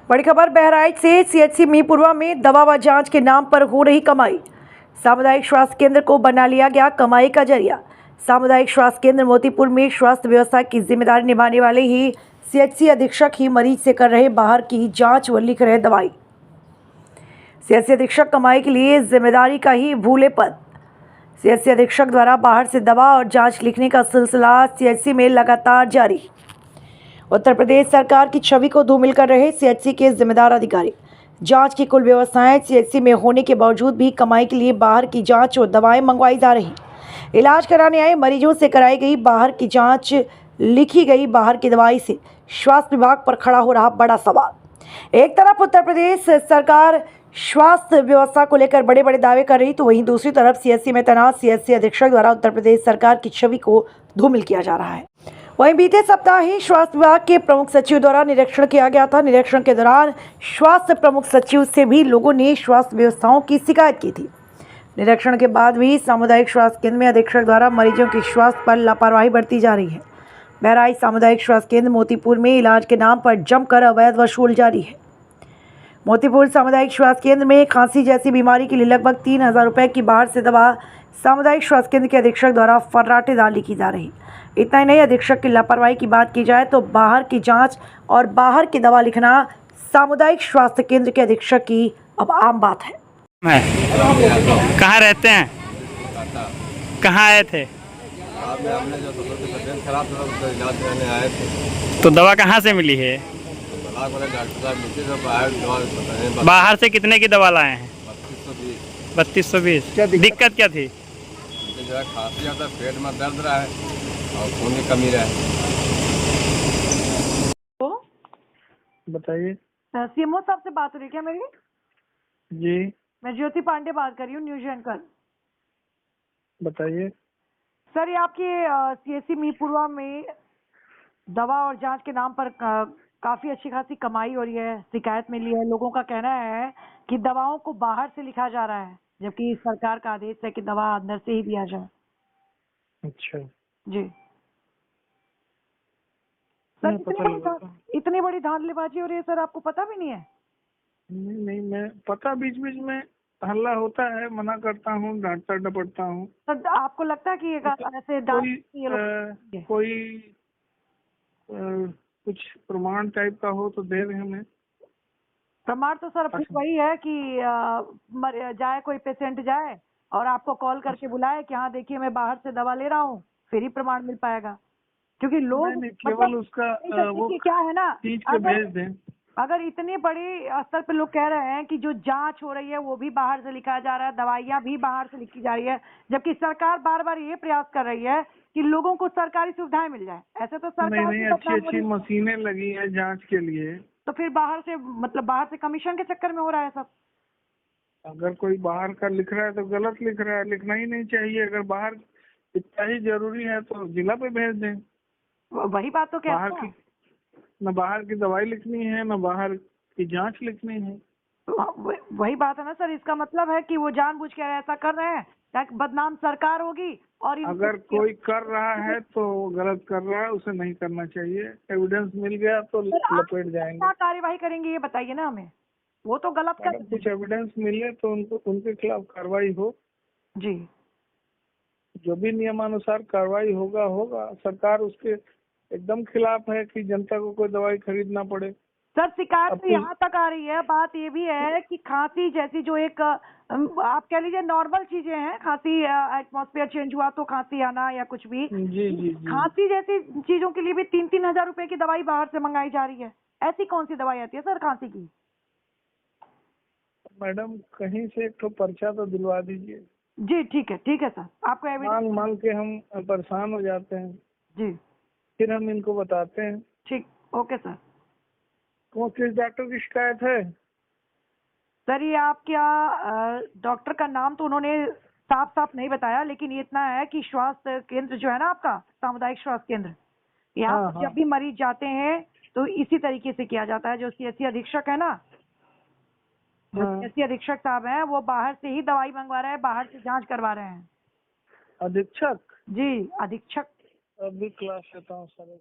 बड़ी खबर बहराइच से। सीएचसी मीरपुरवा में दवा व जांच के नाम पर हो रही कमाई। सामुदायिक स्वास्थ्य केंद्र को बना लिया गया कमाई का जरिया। सामुदायिक स्वास्थ्य केंद्र मोतीपुर में स्वास्थ्य व्यवस्था की जिम्मेदारी निभाने वाले ही सीएचसी अधीक्षक ही मरीज से कर रहे बाहर की जांच व लिख रहे दवाई। सीएचसी अधीक्षक कमाई के लिए जिम्मेदारी का ही भूले पद। सीएचसी अधीक्षक द्वारा बाहर से दवा और जांच लिखने का सिलसिला सीएचसी में लगातार जारी। उत्तर प्रदेश सरकार की छवि को धूमिल कर रहे सीएचसी के जिम्मेदार अधिकारी। जांच की कुल व्यवस्थाएं सीएचसी में होने के बावजूद भी कमाई के लिए बाहर की जांच और दवाएं मंगवाई जा रही। इलाज कराने आए मरीजों से कराई गई बाहर की जांच, लिखी गई बाहर की दवाई से स्वास्थ्य विभाग पर खड़ा हो रहा बड़ा सवाल। एक तरफ उत्तर प्रदेश सरकार स्वास्थ्य व्यवस्था को लेकर बड़े बड़े दावे कर रही, तो वहीं दूसरी तरफ सीएचसी में तैनात सीएचसी अधीक्षक द्वारा उत्तर प्रदेश सरकार की छवि को धूमिल किया जा रहा है। वहीं बीते सप्ताह ही स्वास्थ्य विभाग के प्रमुख सचिव द्वारा निरीक्षण किया गया था। निरीक्षण के दौरान स्वास्थ्य प्रमुख सचिव से भी लोगों ने स्वास्थ्य व्यवस्थाओं की शिकायत की थी। निरीक्षण के बाद भी सामुदायिक स्वास्थ्य केंद्र में अधीक्षक द्वारा मरीजों के स्वास्थ्य पर लापरवाही बरती जा रही है। बहराइच सामुदायिक स्वास्थ्य केंद्र मोतीपुर में इलाज के नाम पर जमकर अवैध वसूल जारी है। मोतीपुर सामुदायिक स्वास्थ्य केंद्र में खांसी जैसी बीमारी के लिए लगभग 3,000 रुपये की बाहर से दवा सामुदायिक स्वास्थ्य केंद्र के अधीक्षक द्वारा फर्राटेदार लिखी जा रही। इतना ही नहीं, अधीक्षक की लापरवाही की बात की जाए तो बाहर की जांच और बाहर की दवा लिखना सामुदायिक स्वास्थ्य केंद्र के अधीक्षक की अब आम बात है। कहाँ रहते हैं? कहाँ आए थे? हमने जो तबीयत खराब था उसका इलाज कराने आए थे। तो दवा कहाँ से मिली है? डॉक्टर साहब मिलते थे, बाहर बाहर से कितने की दवा लाए हैं? 3220। 3220। दिक्कत क्या थी? जो है खांसी ज़्यादा, पेट में दर्द रहा है और खून की कमी रहा है। तो बताइए। सीएमओ साहब से बात हो रही है क्या मेरी? जी मैं ज्योति पांडे बात कर रही हूँ, न्यूज एंकर। बताइए। सर, ये आपके सीएचसी मीरपुरवा में दवा और जांच के नाम पर काफी अच्छी खासी कमाई हो रही है। शिकायत मिली है, लोगों का कहना है कि दवाओं को बाहर से लिखा जा रहा है, जबकि सरकार का आदेश है कि दवा अंदर से ही दिया जाए। अच्छा जी सर, इतनी बड़ी धांधलीबाजी हो रही है सर, आपको पता भी नहीं है? नहीं, मैं पता बीच बीच में हल्ला होता है, मना करता हूँ, डांटता डपटता हूँ। सर, आपको लगता है कि ये ऐसे कोई कुछ प्रमाण टाइप का हो तो दे रहे हमें। प्रमाण तो सर अपनी वही है कि जाए कोई पेशेंट जाए और आपको कॉल करके बुलाए कि हाँ देखिए मैं बाहर से दवा ले रहा हूँ, फिर ही प्रमाण मिल पाएगा। क्योंकि लोग केवल उसका वो क्या है ना, चीज पे भेज दें। अगर इतनी बड़ी स्तर पे लोग कह रहे हैं कि जो जांच हो रही है वो भी बाहर से लिखा जा रहा है, दवाइयाँ भी बाहर से लिखी जा रही है, जबकि सरकार बार बार ये प्रयास कर रही है कि लोगों को सरकारी सुविधाएं मिल जाए। ऐसे तो सरकार नहीं, अच्छी मशीनें लगी है जांच के लिए, तो फिर बाहर से कमीशन के चक्कर में हो रहा है सब। अगर कोई बाहर का लिख रहा है तो गलत लिख रहा है, लिखना ही नहीं चाहिए। अगर बाहर इतना ही जरूरी है तो जिला पे भेज दें। वही बात तो क्या बाहर की न बाहर की दवाई लिखनी है, न बाहर की जांच लिखनी है। वही बात है ना सर, इसका मतलब है कि वो जानबूझ के ऐसा कर रहे हैं ताकि बदनाम सरकार होगी। और अगर कोई कर रहा है तो गलत कर रहा है, उसे नहीं करना चाहिए। एविडेंस मिल गया तो लपेट जाएंगे। क्या कार्यवाही करेंगे ये बताइए ना हमें। वो तो गलत कर, कुछ एविडेंस मिले तो उनके खिलाफ कार्रवाई हो। जी, जो भी नियमानुसार कार्रवाई होगा। सरकार उसके एकदम खिलाफ है कि जनता को कोई दवाई खरीदना पड़े। सर शिकायत तो यहाँ तक आ रही है, बात ये भी है कि खांसी जैसी जो एक आप कह लीजिए नॉर्मल चीजें हैं, खांसी एटमॉस्फेयर चेंज हुआ तो खांसी आना या कुछ भी, जी। खांसी जैसी चीजों के लिए भी 3-3 हजार रुपए की दवाई बाहर से मंगाई जा रही है। ऐसी कौन सी दवाई आती है सर खांसी की? मैडम कहीं से एक तो पर्चा तो दिलवा दीजिए। जी ठीक है सर, आपको एविडेंस मांग के हम परेशान हो जाते हैं जी, फिर हम इनको बताते हैं। ठीक, ओके सर। किस डॉक्टर की शिकायत है? सर ये आपका डॉक्टर का नाम तो उन्होंने साफ नहीं बताया, लेकिन ये इतना है कि स्वास्थ्य केंद्र जो है ना आपका सामुदायिक स्वास्थ्य केंद्र, यहाँ जब भी मरीज जाते हैं तो इसी तरीके से किया जाता है। जो सीएचसी अधीक्षक है ना, जो सीएचसी अधीक्षक साहब हैं, वो बाहर से ही दवाई मंगवा रहे हैं, बाहर से जांच करवा रहे हैं। अधीक्षक? जी अधीक्षक। अभी क्लास लेता हूँ सर।